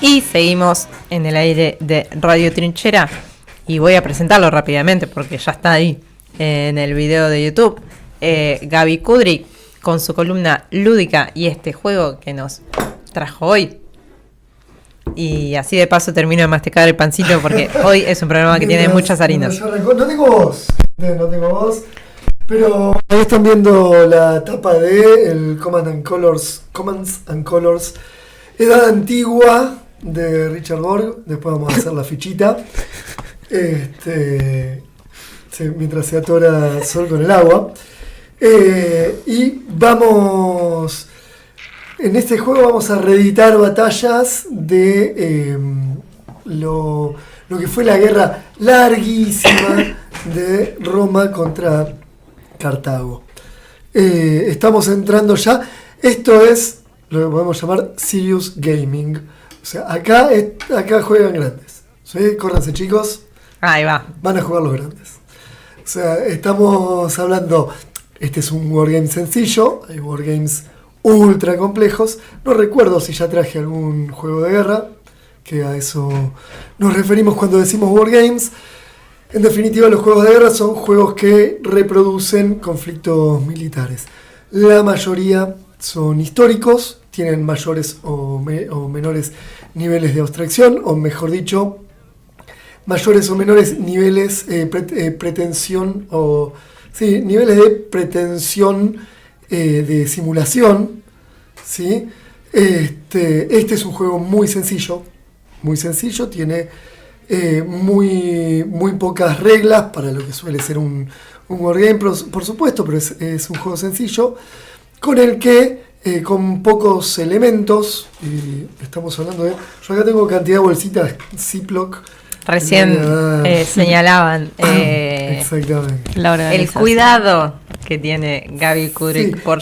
Y seguimos en el aire de Radio Trinchera. Y voy a presentarlo rápidamente porque ya está ahí en el video de YouTube. Gaby Kudrik con su columna lúdica y este juego que nos trajo hoy. Y así de paso termino de masticar el pancito porque hoy es un programa que tiene muchas harinas. No tengo voz, pero ahí están viendo la tapa de el Commands and Colors Edad Antigua de Richard Borg. Después vamos a hacer la fichita. Mientras se atora Sol con el agua. Y vamos... En este juego vamos a reeditar batallas de lo que fue la guerra larguísima de Roma contra Cartago. Estamos entrando ya. Esto es lo que podemos llamar Serious Gaming. O sea, acá juegan grandes. ¿Sí? Córranse, chicos. Ahí va. Van a jugar los grandes. O sea, estamos hablando... Este es un wargame sencillo. Hay wargames ultra complejos. No recuerdo si ya traje algún juego de guerra, que a eso nos referimos cuando decimos wargames. En definitiva, los juegos de guerra son juegos que reproducen conflictos militares. La mayoría son históricos, tienen mayores o menores niveles de abstracción, o mejor dicho, mayores o menores niveles pretensión o... Sí, niveles de pretensión de simulación, ¿sí? Este es un juego muy sencillo, tiene muy pocas reglas para lo que suele ser un wargame, por supuesto, pero es un juego sencillo, con el que, con pocos elementos, y estamos hablando de... Yo acá tengo cantidad de bolsitas Ziploc. Recién señalaban exactamente. El cuidado que tiene Gaby Kudrik por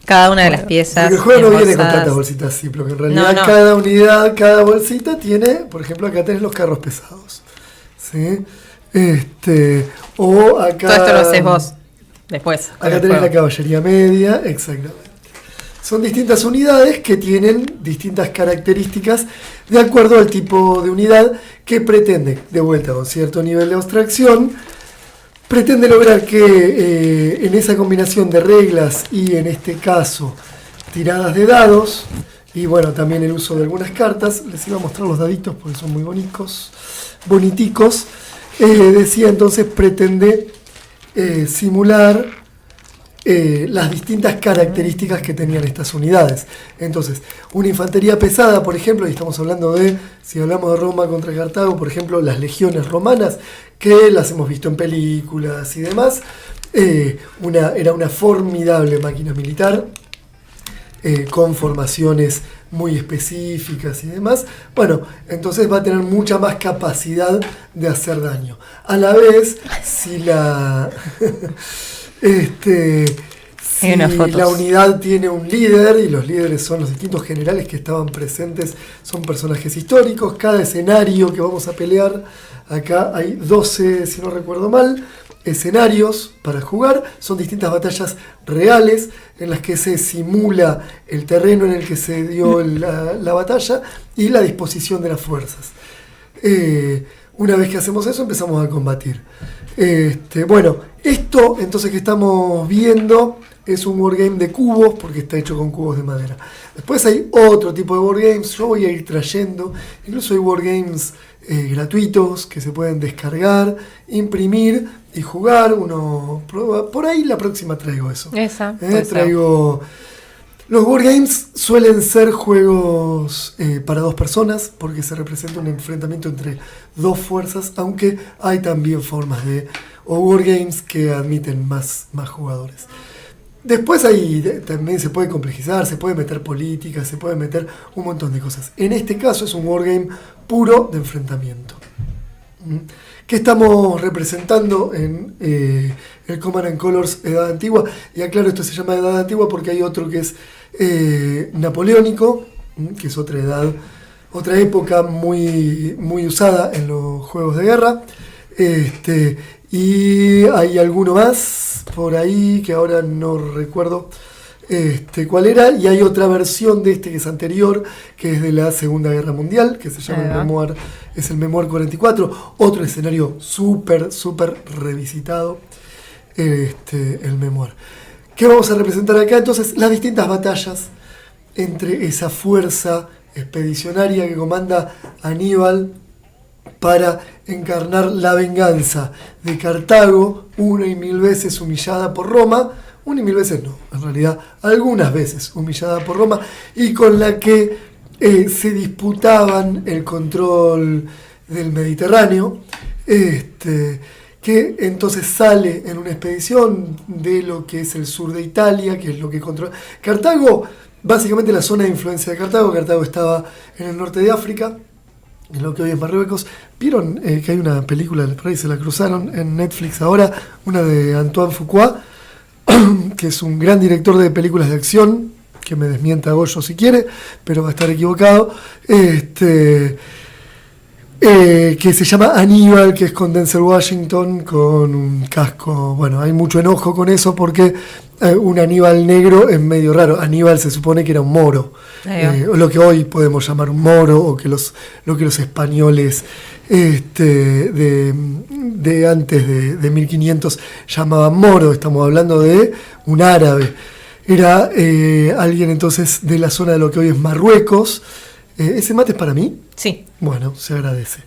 cada una de las piezas. Porque el juego no viene con tantas bolsitas Ziploc, en realidad no. Cada unidad, cada bolsita tiene, por ejemplo, acá tenés los carros pesados, ¿sí? O acá... Todo esto lo haces vos después. Acá tenés la caballería media, exactamente. Son distintas unidades que tienen distintas características de acuerdo al tipo de unidad que pretende, de vuelta con cierto nivel de abstracción, pretende lograr que en esa combinación de reglas y en este caso tiradas de dados, y bueno, también el uso de algunas cartas, les iba a mostrar los daditos porque son muy boniticos, decía entonces pretende simular las distintas características que tenían estas unidades. Entonces, una infantería pesada, por ejemplo, y estamos hablando de, si hablamos de Roma contra Cartago, por ejemplo, las legiones romanas, que las hemos visto en películas y demás, era una formidable máquina militar, con formaciones muy específicas y demás. Bueno, entonces va a tener mucha más capacidad de hacer daño. A la vez, si la... Si la unidad tiene un líder, y los líderes son los distintos generales que estaban presentes, son personajes históricos. Cada escenario que vamos a pelear, acá hay 12, si no recuerdo mal, escenarios para jugar. Son distintas batallas reales en las que se simula el terreno en el que se dio la batalla y la disposición de las fuerzas. Una vez que hacemos eso, empezamos a combatir. Bueno, esto entonces que estamos viendo es un wargame de cubos, porque está hecho con cubos de madera. Después hay otro tipo de wargames, yo voy a ir trayendo, incluso hay wargames gratuitos que se pueden descargar, imprimir y jugar. Uno prueba, por ahí la próxima traigo eso. Traigo... Los wargames suelen ser juegos para dos personas, porque se representa un enfrentamiento entre dos fuerzas, aunque hay también formas o wargames que admiten más jugadores. Después también se puede complejizar, se puede meter política, se puede meter un montón de cosas. En este caso es un wargame puro de enfrentamiento. ¿Qué estamos representando en el Command and Colors Edad Antigua? Y aclaro, esto se llama Edad Antigua porque hay otro que es napoleónico, que es otra época muy usada en los juegos de guerra. Y hay alguno más por ahí que ahora no recuerdo cuál era, y hay otra versión de que es anterior, que es de la Segunda Guerra Mundial, que se llama el Memoir 44, otro escenario súper revisitado, el Memoir. ¿Qué vamos a representar acá? Entonces, las distintas batallas entre esa fuerza expedicionaria que comanda Aníbal para encarnar la venganza de Cartago, una y mil veces humillada por Roma, una y mil veces no, en realidad algunas veces humillada por Roma, y con la que se disputaban el control del Mediterráneo, que entonces sale en una expedición de lo que es el sur de Italia, que es lo que controla Cartago. Básicamente la zona de influencia de Cartago estaba en el norte de África, en lo que hoy es Marruecos. ¿Vieron que hay una película, por ahí se la cruzaron en Netflix ahora, una de Antoine Fuqua, que es un gran director de películas de acción, que me desmienta Goyo si quiere, pero va a estar equivocado, que se llama Aníbal, que es con Denzel Washington, con un casco. Bueno, hay mucho enojo con eso porque un Aníbal negro es medio raro. Aníbal se supone que era un moro, lo que hoy podemos llamar un moro, o que lo que los españoles de antes de 1500 llamaban moro. Estamos hablando de un árabe. Era alguien entonces de la zona de lo que hoy es Marruecos. ¿Ese mate es para mí? Sí. Bueno, se agradece.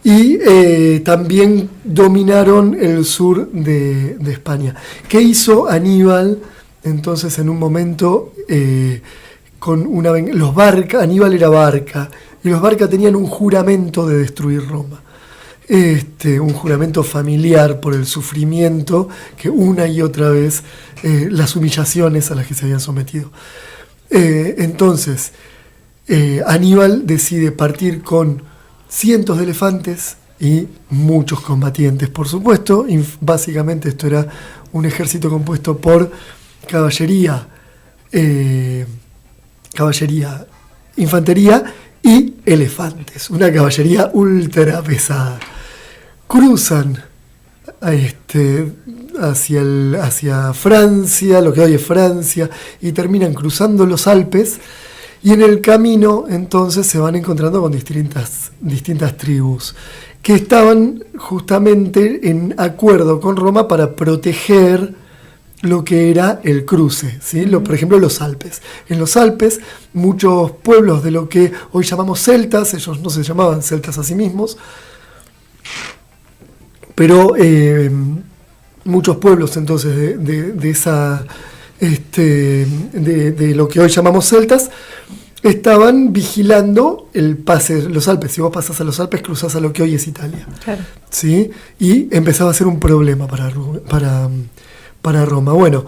Y también dominaron el sur de España. ¿Qué hizo Aníbal entonces en un momento con Aníbal era Barca, y los Barca tenían un juramento de destruir Roma. Un juramento familiar por el sufrimiento que una y otra vez, las humillaciones a las que se habían sometido. Entonces, Aníbal decide partir con cientos de elefantes y muchos combatientes, por supuesto. Básicamente esto era un ejército compuesto por caballería, infantería y elefantes, una caballería ultra pesada. Cruzan hacia Francia, lo que hoy es Francia, y terminan cruzando los Alpes. Y en el camino, entonces, se van encontrando con distintas tribus que estaban justamente en acuerdo con Roma para proteger lo que era el cruce, ¿sí? Por ejemplo, los Alpes. En los Alpes, muchos pueblos de lo que hoy llamamos celtas, ellos no se llamaban celtas a sí mismos, pero muchos pueblos entonces de lo que hoy llamamos celtas, estaban vigilando el pase de los Alpes. Si vos pasás a los Alpes, cruzás a lo que hoy es Italia. Claro. ¿Sí? Y empezaba a ser un problema para Roma. Bueno,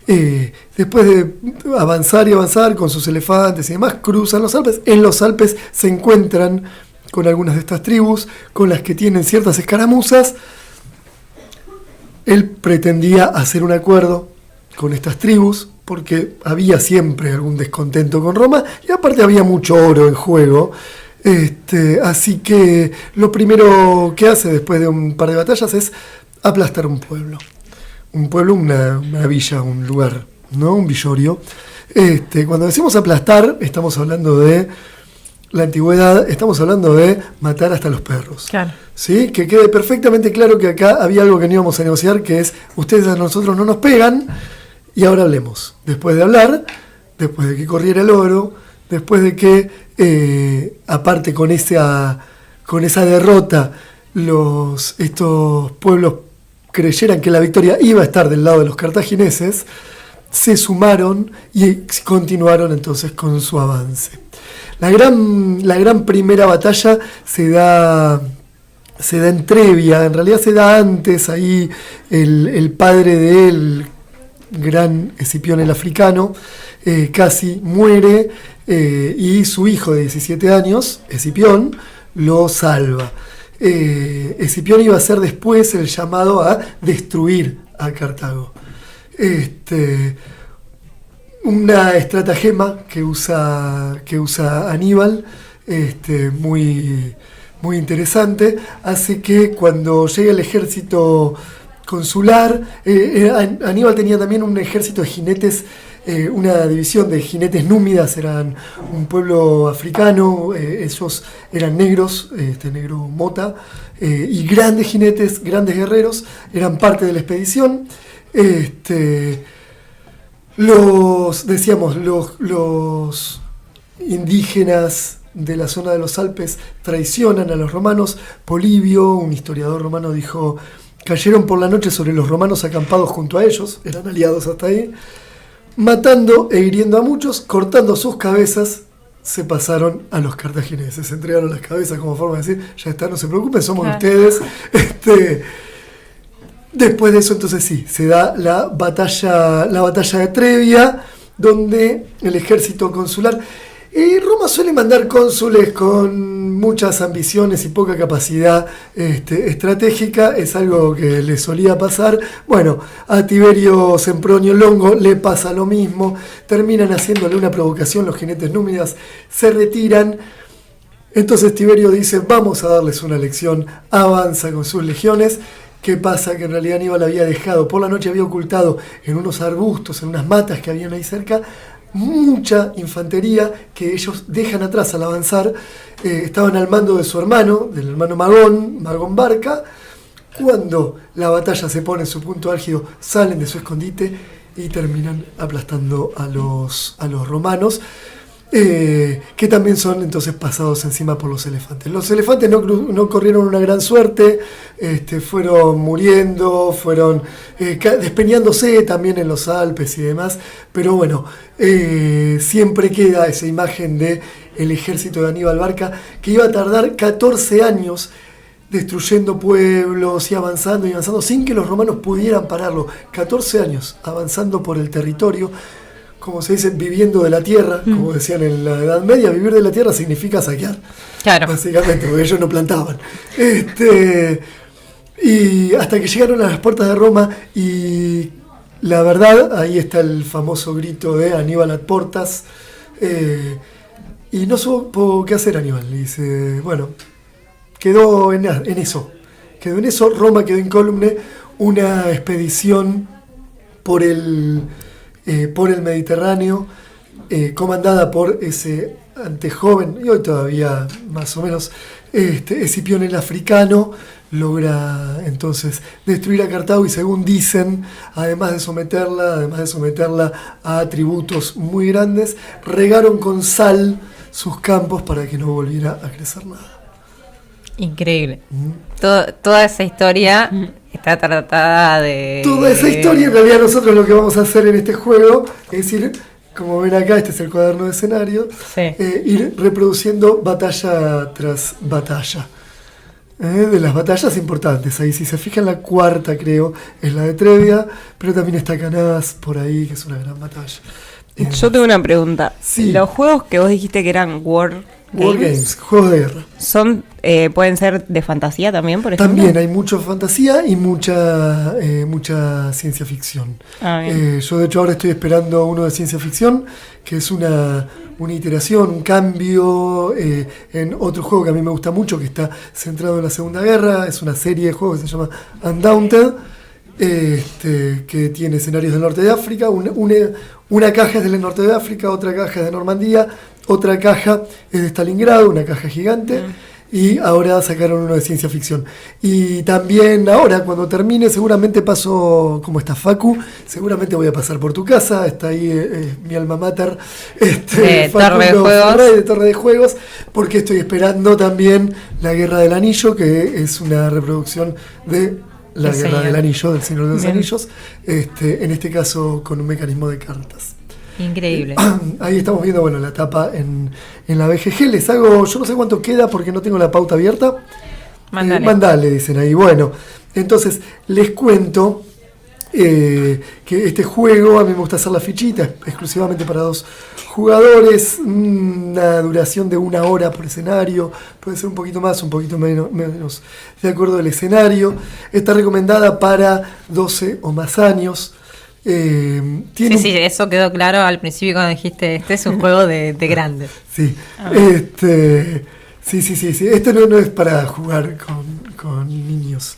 después de avanzar y avanzar con sus elefantes y demás, cruzan los Alpes. En los Alpes se encuentran con algunas de estas tribus, con las que tienen ciertas escaramuzas. Él pretendía hacer un acuerdo con estas tribus, porque había siempre algún descontento con Roma, y aparte había mucho oro en juego. Así que lo primero que hace después de un par de batallas es aplastar un pueblo. Un pueblo, una villa, un lugar, ¿no? Un villorio. Cuando decimos aplastar, estamos hablando de la antigüedad, estamos hablando de matar hasta los perros. Claro. ¿Sí? Que quede perfectamente claro que acá había algo que no íbamos a negociar, que es: ustedes a nosotros no nos pegan. Y ahora hablemos. Después de hablar, después de que corriera el oro, después de que, aparte con esa derrota, estos pueblos creyeran que la victoria iba a estar del lado de los cartagineses, se sumaron y continuaron entonces con su avance. La gran primera batalla se da en Trebia, en realidad se da antes. Ahí el padre de él, gran Escipión el africano, casi muere, y su hijo de 17 años, Escipión, lo salva. Escipión iba a ser después el llamado a destruir a Cartago. Una estratagema que usa Aníbal, muy, muy interesante, hace que cuando llegue el ejército consular, Aníbal tenía también un ejército de jinetes una división de jinetes númidas, eran un pueblo africano, ellos eran negros, negro mota, y grandes jinetes, grandes guerreros, eran parte de la expedición. Los indígenas de la zona de los Alpes traicionan a los romanos. Polibio, un historiador romano, dijo: cayeron por la noche sobre los romanos acampados junto a ellos, eran aliados hasta ahí, matando e hiriendo a muchos, cortando sus cabezas, se pasaron a los cartagineses, se entregaron las cabezas como forma de decir: ya está, no se preocupen, somos de ustedes. Después de eso, entonces sí, se da la batalla de Trebia, donde el ejército consular... Roma suele mandar cónsules con muchas ambiciones y poca capacidad estratégica, es algo que le solía pasar. Bueno, a Tiberio Sempronio Longo le pasa lo mismo, terminan haciéndole una provocación los jinetes númidas, se retiran. Entonces Tiberio dice: vamos a darles una lección, avanza con sus legiones. ¿Qué pasa? Que en realidad Aníbal había dejado, por la noche había ocultado en unos arbustos, en unas matas que habían ahí cerca, mucha infantería que ellos dejan atrás al avanzar. Estaban al mando de su hermano, del hermano Magón Barca. Cuando la batalla se pone en su punto álgido, salen de su escondite y terminan aplastando a los romanos, que también son entonces pasados encima por los elefantes. Los elefantes no corrieron una gran suerte, fueron muriendo, fueron despeñándose también en los Alpes y demás, pero bueno, siempre queda esa imagen de el ejército de Aníbal Barca, que iba a tardar 14 años destruyendo pueblos y avanzando sin que los romanos pudieran pararlo. 14 años avanzando por el territorio, como se dice, viviendo de la tierra, como decían en la Edad Media. Vivir de la tierra significa saquear, claro, básicamente, porque ellos no plantaban. Y hasta que llegaron a las puertas de Roma, y la verdad, ahí está el famoso grito de Aníbal ad portas, y no supo qué hacer Aníbal. Y dice, bueno, quedó en eso, Roma quedó incólume. Una expedición por el Mediterráneo, comandada por ese antejoven, y hoy todavía más o menos, Escipión el Africano, logra entonces destruir a Cartago, y según dicen, además de someterla a tributos muy grandes, regaron con sal sus campos para que no volviera a crecer nada. Increíble. Toda esa historia está tratada de... Toda esa historia, en realidad nosotros lo que vamos a hacer en este juego es ir, como ven acá, este es el cuaderno de escenario, sí, ir reproduciendo batalla tras batalla. De las batallas importantes. Ahí, si se fijan, la cuarta, creo, es la de Trebia, pero también está Canás por ahí, que es una gran batalla. Yo tengo una pregunta. Sí. Los juegos que vos dijiste que eran War Games, juegos de guerra, pueden ser de fantasía también, por ejemplo. También hay mucha fantasía y mucha ciencia ficción. Yo de hecho ahora estoy esperando uno de ciencia ficción, que es una iteración, un cambio en otro juego que a mí me gusta mucho, que está centrado en la Segunda Guerra. Es una serie de juegos que se llama Undaunted, que tiene escenarios del norte de África. Una caja es del norte de África, otra caja es de Normandía, otra caja es de Stalingrado, una caja gigante. Y ahora sacaron uno de ciencia ficción. Y también ahora, cuando termine, seguramente paso, como está Facu, seguramente voy a pasar por tu casa. Está ahí mi alma mater, de Torre de Juegos, porque estoy esperando también La Guerra del Anillo, que es una reproducción de La Guerra del Anillo, del Señor de los Anillos, en este caso con un mecanismo de cartas. Increíble. Ahí estamos viendo, bueno, la tapa en la BGG. Les hago, yo no sé cuánto queda porque no tengo la pauta abierta. Mandale, dicen ahí. Bueno, entonces les cuento que este juego, a mí me gusta hacer la fichita exclusivamente para 2 jugadores, una duración de 1 hora por escenario, puede ser un poquito más, un poquito menos, de acuerdo al escenario. Está recomendada para 12 o más años. Sí, eso quedó claro al principio cuando dijiste, este es un juego de grandes. Sí, sí. Este no es para jugar con niños.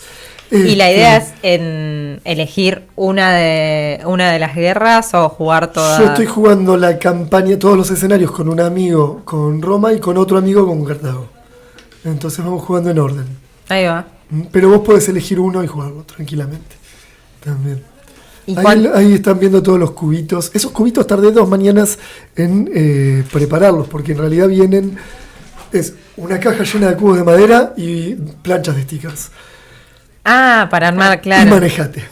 ¿Y la idea es en elegir una de las guerras o jugar todas? Yo estoy jugando la campaña, todos los escenarios con un amigo con Roma y con otro amigo con Cartago. Entonces vamos jugando en orden. Ahí va. Pero vos podés elegir uno y jugarlo tranquilamente. También. ¿Y ahí están viendo todos los cubitos. Esos cubitos tardé 2 mañanas en prepararlos, porque en realidad vienen... Es una caja llena de cubos de madera y planchas de stickers. Ah, para armar, claro. Y manejate.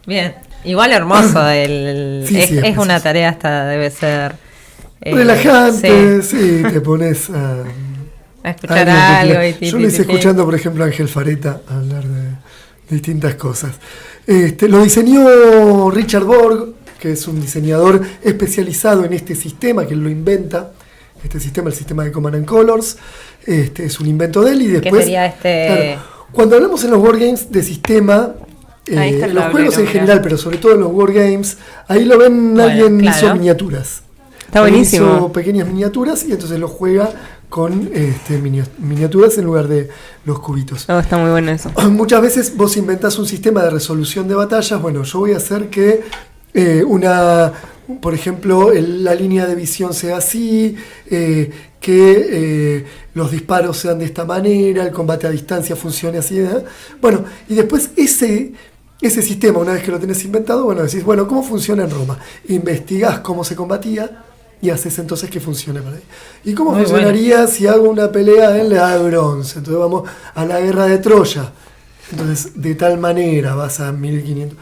Bien. Igual hermoso. Es una tarea hasta debe ser... relajante, sí, te pones a escuchar algo. Yo lo hice escuchando, por ejemplo, a Ángel Fareta hablar de distintas cosas. Lo diseñó Richard Borg, que es un diseñador especializado en este sistema, que él lo inventa. Este sistema, el sistema de Command and Colors, es un invento de él. Y después, ¿qué sería claro, cuando hablamos en los Wargames de sistema, en los juegos en general, pero sobre todo en los Wargames, ahí lo ven, alguien hizo miniaturas. Está buenísimo. Hizo pequeñas miniaturas y entonces lo juega con miniaturas en lugar de los cubitos. Oh, está muy bueno eso. Muchas veces vos inventás un sistema de resolución de batallas. Bueno, yo voy a hacer que por ejemplo, la línea de visión sea así, que los disparos sean de esta manera, el combate a distancia funcione así. Bueno, y después ese sistema, una vez que lo tenés inventado, bueno, decís, bueno, ¿cómo funciona en Roma? Investigás cómo se combatía y haces entonces que funcione para ahí. ¿Y cómo funcionaría si hago una pelea en la edad de bronce? Entonces vamos a la guerra de Troya. Entonces, de tal manera vas a 1500.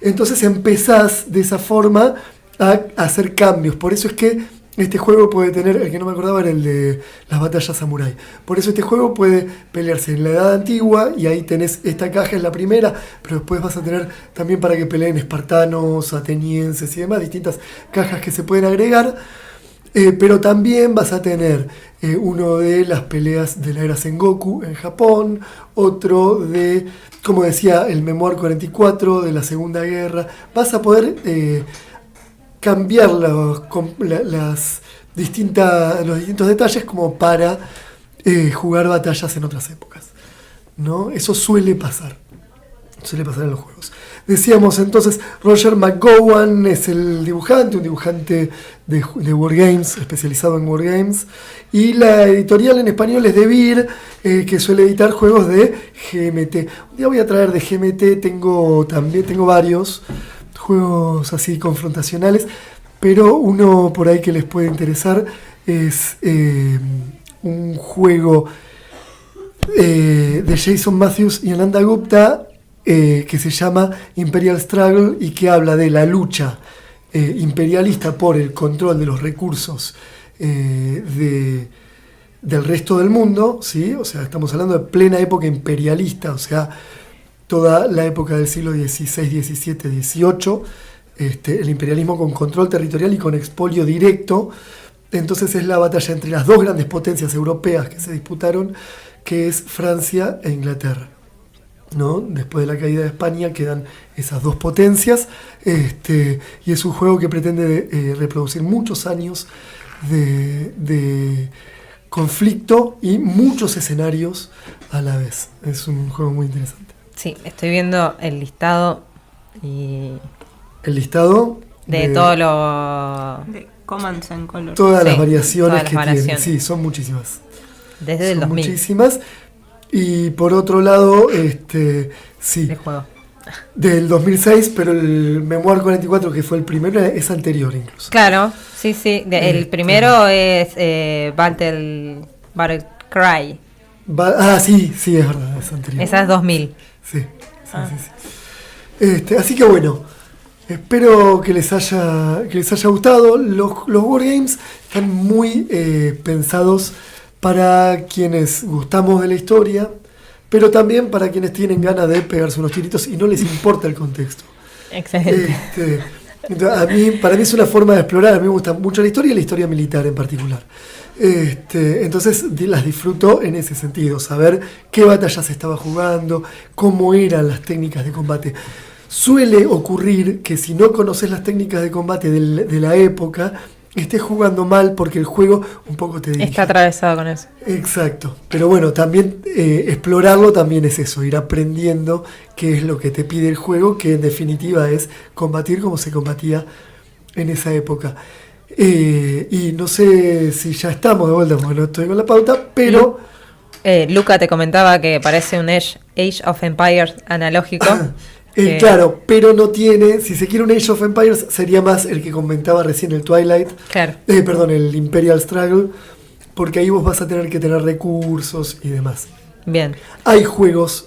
Entonces empezás de esa forma a hacer cambios. Por eso es que este juego puede tener, el que no me acordaba era el de las batallas samurái. Por eso este juego puede pelearse en la edad antigua y ahí tenés esta caja, es la primera, pero después vas a tener también para que peleen espartanos, atenienses y demás, distintas cajas que se pueden agregar. Pero también vas a tener uno de las peleas de la era Sengoku en Japón, otro de, como decía, el Memoir 44 de la Segunda Guerra. Vas a poder cambiar los distintos detalles como para jugar batallas en otras épocas, ¿no? Eso suele pasar en los juegos. Decíamos entonces, Roger McGowan es el dibujante, un dibujante de Wargames, especializado en Wargames, y la editorial en español es De Beer, que suele editar juegos de GMT. Un día voy a traer de GMT, tengo varios juegos así confrontacionales, pero uno por ahí que les puede interesar es un juego de Jason Matthews y Ananda Gupta, que se llama Imperial Struggle y que habla de la lucha imperialista por el control de los recursos del resto del mundo, ¿sí? O sea, estamos hablando de plena época imperialista, o sea, toda la época del siglo XVI, XVII, XVIII, el imperialismo con control territorial y con expolio directo. Entonces es la batalla entre las dos grandes potencias europeas que se disputaron, que es Francia e Inglaterra, ¿no? Después de la caída de España quedan esas dos potencias, y es un juego que pretende reproducir muchos años de conflicto y muchos escenarios a la vez. Es un juego muy interesante. Sí, estoy viendo el listado y... El listado de todo lo... de Commands and Colors. Todas las variaciones que tienen. Sí, son muchísimas. Desde el 2000. Muchísimas. Y por otro lado, sí. El juego. Del 2006, pero el Memoir 44, que fue el primero, es anterior incluso. Claro, sí. El primero es Battle Cry. Sí, es verdad, es anterior. Esa es 2000. Sí. Así que bueno, espero que les haya gustado. Los Wargames están muy pensados para quienes gustamos de la historia, pero también para quienes tienen ganas de pegarse unos tiritos y no les importa el contexto. Excelente. Para mí es una forma de explorar. A mí me gusta mucho la historia militar en particular. Entonces las disfruto en ese sentido, saber qué batalla se estaba jugando, cómo eran las técnicas de combate. Suele ocurrir que si no conoces las técnicas de combate de la época, estés jugando mal porque el juego un poco te dirige. Está atravesado con eso. Exacto. Pero bueno, también explorarlo también es eso, ir aprendiendo qué es lo que te pide el juego, que en definitiva es combatir como se combatía en esa época. Y no sé si ya estamos de vuelta porque no estoy con la pauta, pero... Luca te comentaba que parece un Age of Empires analógico. Claro, pero no tiene, si se quiere un Age of Empires sería más el que comentaba recién, el Twilight, claro. Perdón, el Imperial Struggle, porque ahí vos vas a tener que tener recursos y demás. Bien. Hay juegos,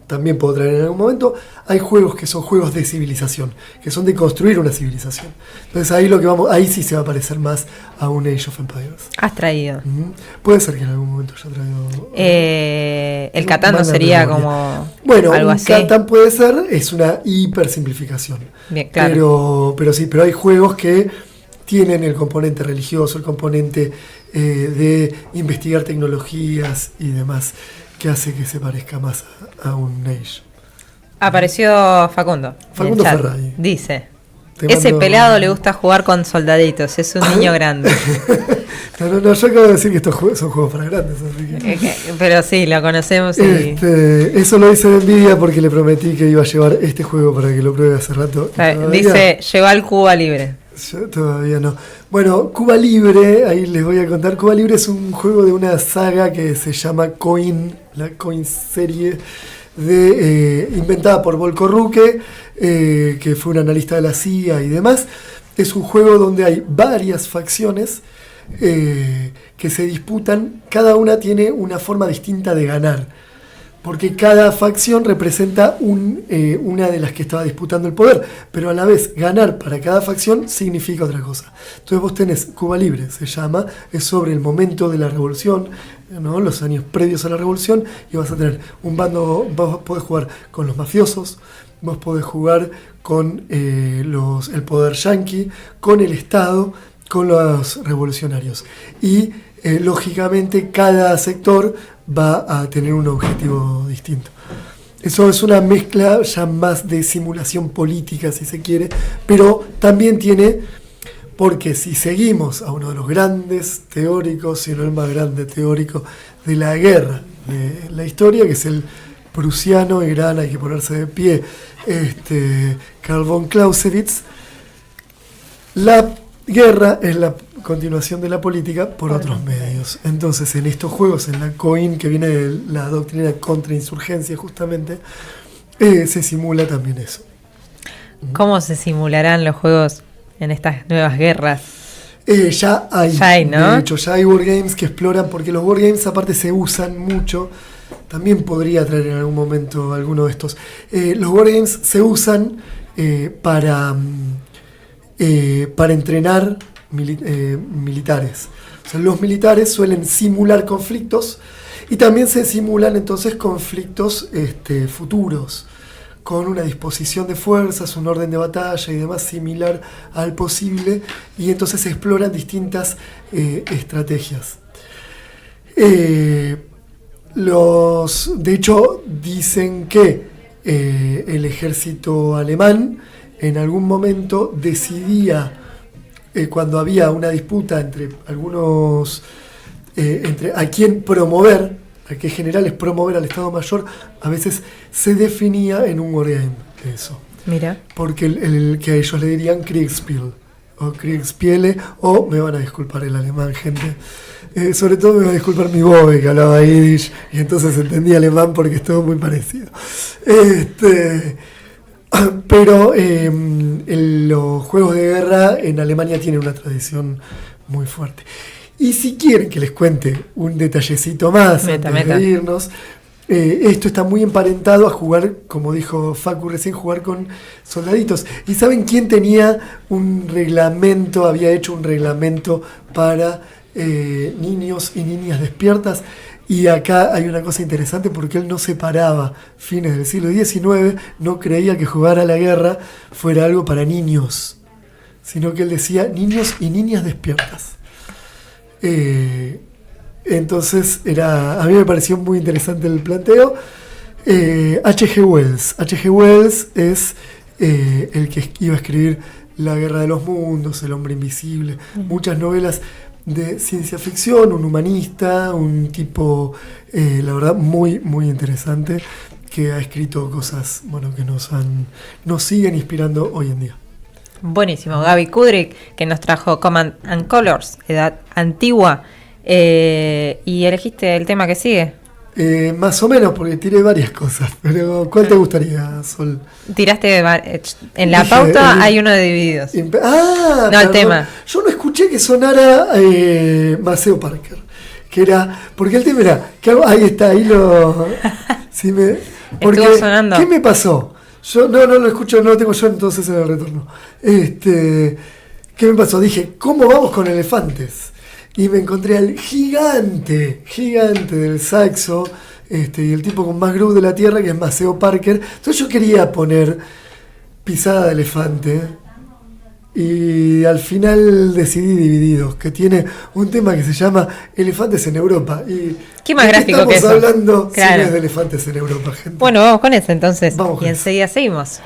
también puedo traer en algún momento, hay juegos que son juegos de civilización, que son de construir una civilización. Entonces ahí sí se va a parecer más a un Age of Empires. Has traído. Puede ser que en algún momento haya traído. El Catán no sería como bueno, algo un así. Catán puede ser, es una hiper simplificación. Bien, claro. Pero sí, pero hay juegos que tienen el componente religioso, el componente de investigar tecnologías y demás, que hace que se parezca más a un Age. Facundo en el chat. Ferrari. Dice: ese pelado le gusta jugar con soldaditos, es un niño grande. No, yo acabo de decir que estos son juegos para grandes, así que... Pero sí, lo conocemos y... Eso lo hice de envidia porque le prometí que iba a llevar este juego para que lo pruebe hace rato. Dice, lleva el Cuba Libre. Yo todavía no. Bueno, Cuba Libre, ahí les voy a contar. Cuba Libre es un juego de una saga que se llama Coin, la Coin serie, inventada por Volko Ruke, que fue un analista de la CIA y demás. Es un juego donde hay varias facciones que se disputan. Cada una tiene una forma distinta de ganar, porque cada facción representa una de las que estaba disputando el poder, pero a la vez ganar para cada facción significa otra cosa. Entonces vos tenés Cuba Libre, se llama, es sobre el momento de la revolución, ¿no? Los años previos a la revolución, y vas a tener un bando, vos podés jugar con los mafiosos, vos podés jugar con el poder yanqui, con el Estado, con los revolucionarios. Y lógicamente cada sector va a tener un objetivo distinto. Eso es una mezcla ya más de simulación política, si se quiere, pero también tiene, porque si seguimos a uno de los grandes teóricos, si no el más grande teórico de la guerra de la historia, que es el prusiano y gran, hay que ponerse de pie, Karl von Clausewitz, la guerra es la continuación de la política por otros medios. Entonces, en estos juegos, en la COIN, que viene de la doctrina de contrainsurgencia justamente, se simula también eso. ¿Cómo se simularán los juegos en estas nuevas guerras? Ya hay, ¿no? De hecho, ya hay wargames que exploran, porque los wargames aparte se usan mucho. También podría traer en algún momento alguno de estos. Los wargames se usan para entrenar militares. O sea, los militares suelen simular conflictos y también se simulan entonces conflictos futuros, con una disposición de fuerzas, un orden de batalla y demás similar al posible, y entonces se exploran distintas estrategias. De hecho, dicen que el ejército alemán en algún momento decidía, cuando había una disputa entre algunos, entre a quién promover, a qué generales promover al Estado Mayor, a veces se definía en un wargame eso. Mira. Porque el que a ellos le dirían Kriegspiel o Kriegspiele, o me van a disculpar el alemán, gente. Sobre todo me va a disculpar mi bobe, que hablaba yiddish y entonces entendía alemán porque es todo muy parecido. Pero los juegos de guerra en Alemania tienen una tradición muy fuerte. Y si quieren que les cuente un detallecito más antes de irnos, esto está muy emparentado a jugar, como dijo Facu recién, jugar con soldaditos. ¿Y saben quién tenía un reglamento, había hecho un reglamento para niños y niñas despiertas? Y acá hay una cosa interesante, porque él no separaba fines del siglo XIX, no creía que jugar a la guerra fuera algo para niños, sino que él decía niños y niñas despiertas. Entonces a mí me pareció muy interesante el planteo. H.G. Wells es el que iba a escribir La Guerra de los Mundos, El Hombre Invisible, muchas novelas de ciencia ficción, un humanista, un tipo, la verdad, muy, muy interesante, que ha escrito cosas, bueno, que nos siguen inspirando hoy en día. Buenísimo, Gaby Kudrik, que nos trajo Command and Colors, Edad Antigua, y elegiste el tema que sigue. Más o menos, porque tiré varias cosas, pero ¿cuál te gustaría, Sol? Tiraste en la pauta hay uno de Divididos. No, perdón. el tema. Yo no escuché que sonara Maceo Parker, que era, porque el tema era, ahí está, ahí lo... Si me, porque, estuvo sonando. ¿Qué me pasó? Yo no lo escucho, no lo tengo yo entonces en el retorno. ¿Qué me pasó? Dije, ¿cómo vamos con elefantes? Y me encontré al gigante del saxo, y el tipo con más groove de la tierra, que es Maceo Parker. Entonces yo quería poner Pisada de Elefante, y al final decidí Divididos, que tiene un tema que se llama Elefantes en Europa. Y ¿qué más gráfico que eso? Estamos hablando claro. si no es de elefantes en Europa, gente. Bueno, vamos con eso entonces. Vamos con y eso. enseguida seguimos.